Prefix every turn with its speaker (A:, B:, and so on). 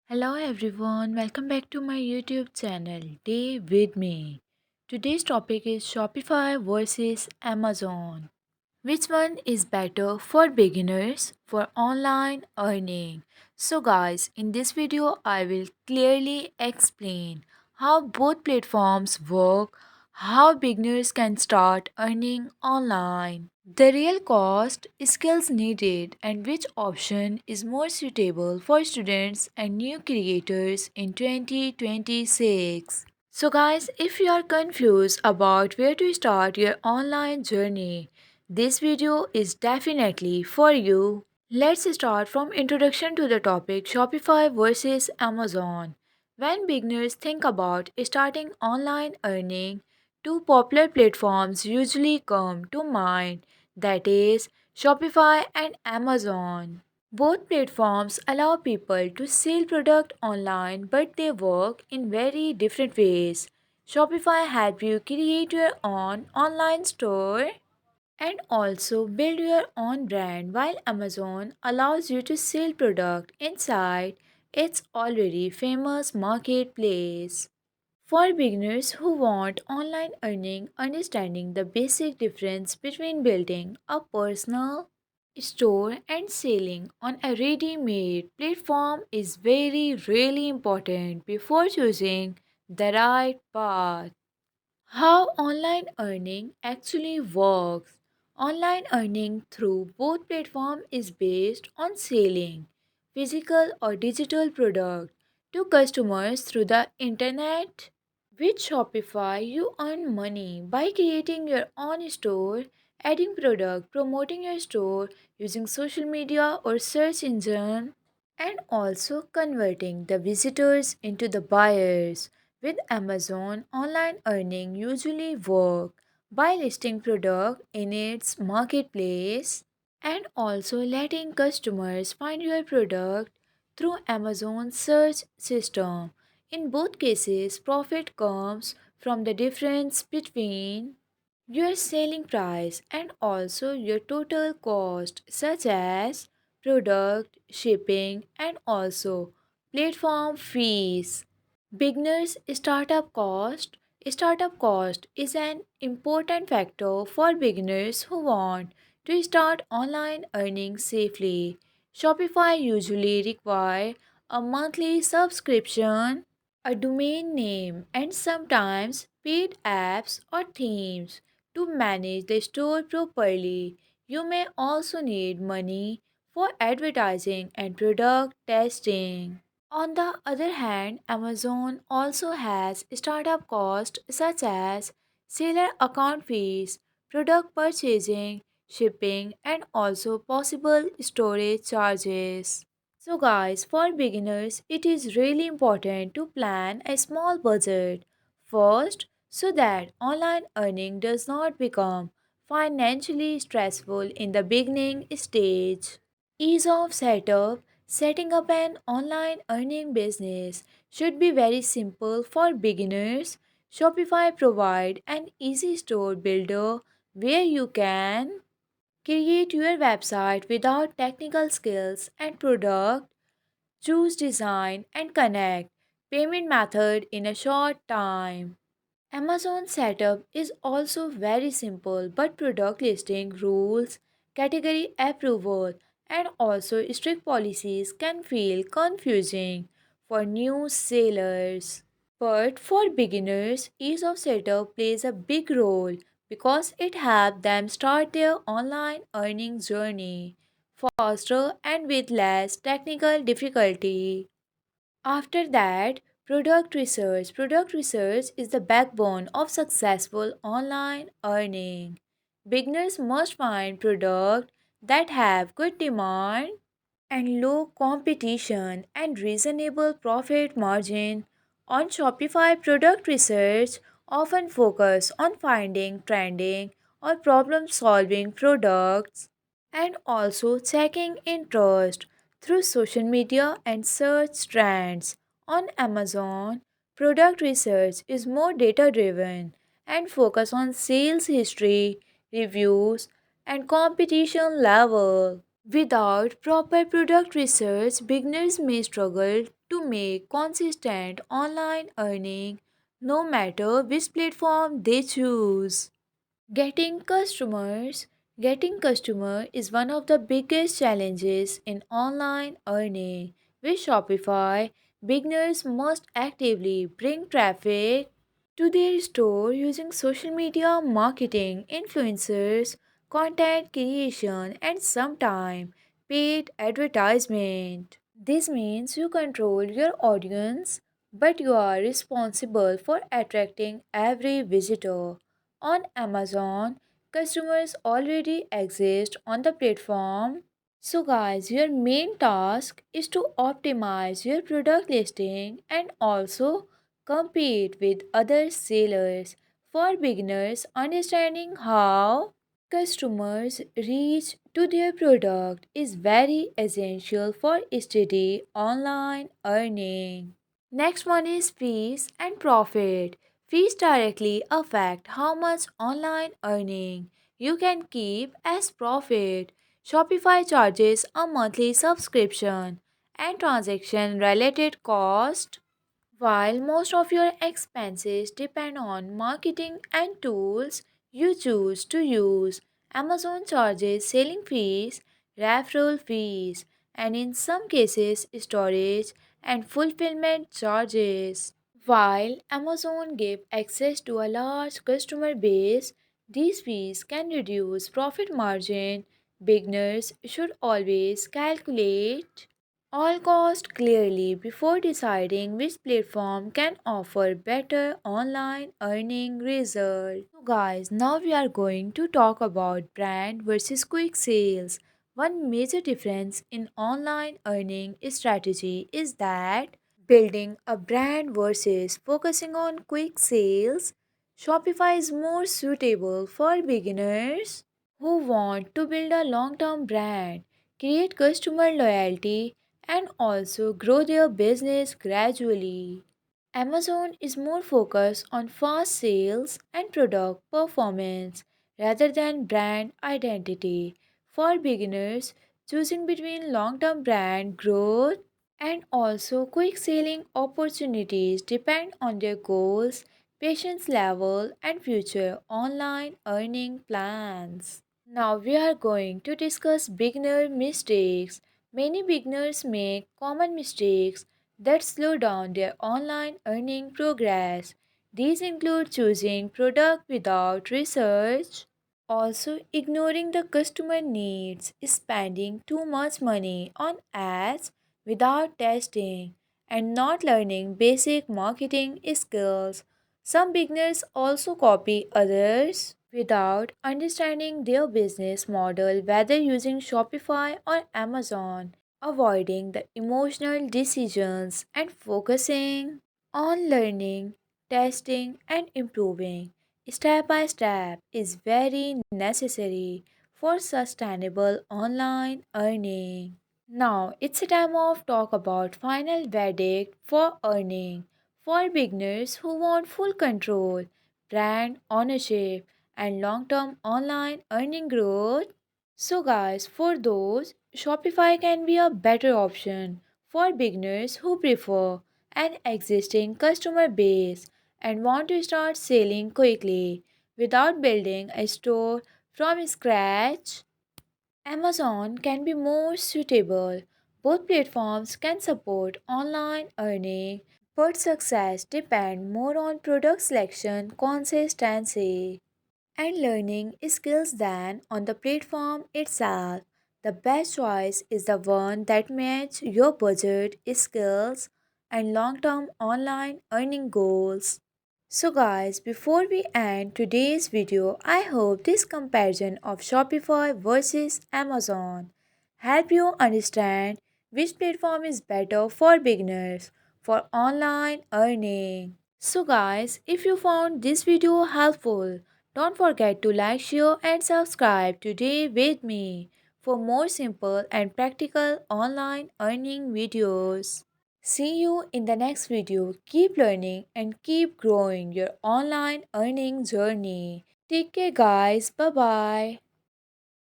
A: Hello everyone, welcome back to my YouTube channel. Day with me. Today's topic is Shopify versus Amazon. Which one is better for beginners for online earning? So guys, in this video I will clearly explain how both platforms work, how beginners can start earning online, the real cost, skills needed, and which option is more suitable for students and new creators in 2026. So guys, if you are confused about where to start your online journey, this video is definitely for you. Let's start from introduction to the topic Shopify versus Amazon. When beginners think about starting online earning, two popular platforms usually come to mind, that is Shopify and Amazon. Both platforms allow people to sell product online, but they work in very different ways. Shopify helps you create your own online store and also build your own brand, while Amazon allows you to sell product inside its already famous marketplace. For beginners who want online earning, understanding the basic difference between building a personal store and selling on a ready-made platform is very really important before choosing the right path. How online earning actually works. Online earning through both platforms is based on selling physical or digital product to customers through the internet. With Shopify, you earn money by creating your own store, adding product, promoting your store using social media or search engine, and also converting the visitors into the buyers. With Amazon, online earning usually work by listing product in its marketplace and also letting customers find your product through Amazon's search system. In both cases, profit comes from the difference between your selling price and also your total cost, such as product, shipping, and also platform fees. Beginners startup cost is an important factor for beginners who want to start online earning safely. Shopify usually require a monthly subscription, a domain name, and sometimes paid apps or themes to manage the store properly. You may also need money for advertising and product testing. On the other hand, Amazon also has startup costs such as seller account fees, product purchasing, shipping, and also possible storage charges. So, guys, for beginners, it is really important to plan a small budget first so that online earning does not become financially stressful in the beginning stage. Ease of setup. Setting up an online earning business should be very simple for beginners. Shopify provide an easy store builder where you can create your website without technical skills and product, choose design and connect payment method in a short time. Amazon setup is also very simple, but product listing rules, category approval, and also strict policies can feel confusing for new sellers. But for beginners, ease of setup plays a big role because it helps them start their online earning journey faster and with less technical difficulty. After that, product research. Product research is the backbone of successful online earning. Beginners must find products that have good demand and low competition and reasonable profit margin. On Shopify, product research often focus on finding trending or problem solving products and also checking interest through social media and search trends. On Amazon, product research is more data driven and focus on sales history, reviews, and competition level. Without proper product research, beginners may struggle to make consistent online earning no matter which platform they choose. Getting customers Getting customer is one of the biggest challenges in online earning. With Shopify, beginners must actively bring traffic to their store using social media marketing, influencers, content creation, and sometimes paid advertisement. This means you control your audience, but you are responsible for attracting every visitor. On Amazon, customers already exist on the platform. So, guys, your main task is to optimize your product listing and also compete with other sellers. For beginners, understanding how customers reach to their product is very essential for steady online earning. Next one is fees and profit. Fees directly affect how much online earning you can keep as profit. Shopify charges a monthly subscription and transaction related cost. While most of your expenses depend on marketing and tools you choose to use, Amazon charges selling fees, referral fees, and in some cases, storage and fulfillment charges. While Amazon gives access to a large customer base, these fees can reduce profit margin. Beginners should always calculate all cost clearly before deciding which platform can offer better online earning results. So guys, now we are going to talk about brand versus quick sales. One major difference in online earning strategy is that building a brand versus focusing on quick sales. Shopify is more suitable for beginners who want to build a long-term brand, create customer loyalty, and also grow their business gradually. Amazon is more focused on fast sales and product performance rather than brand identity. For beginners, choosing between long term brand growth and also quick selling opportunities depend on their goals, patience level, and future online earning plans. Now we are going to discuss beginner mistakes. Many beginners make common mistakes that slow down their online earning progress. These include choosing product without research, also ignoring the customer needs, spending too much money on ads without testing, and not learning basic marketing skills. Some beginners also copy others without understanding their business model, whether using Shopify or Amazon, avoiding the emotional decisions and focusing on learning, testing, and improving step by step is very necessary for sustainable online earning. Now it's a time of talk about final verdict for earning. For beginners who want full control, brand ownership, and long-term online earning growth. So guys, for those, Shopify can be a better option for beginners who prefer an existing customer base and want to start selling quickly without building a store from scratch. Amazon can be more suitable. Both platforms can support online earning, but success depends more on product selection, consistency, and learning skills than on the platform itself. The best choice is the one that matches your budget, skills, and long-term online earning goals. So guys, before we end today's video, I hope this comparison of Shopify versus Amazon help you understand which platform is better for beginners for online earning. So guys, if you found this video helpful, don't forget to like, share and subscribe today with me for more simple and practical online earning videos. See you in the next video. Keep learning and keep growing your online earning journey. Take care guys. Bye bye.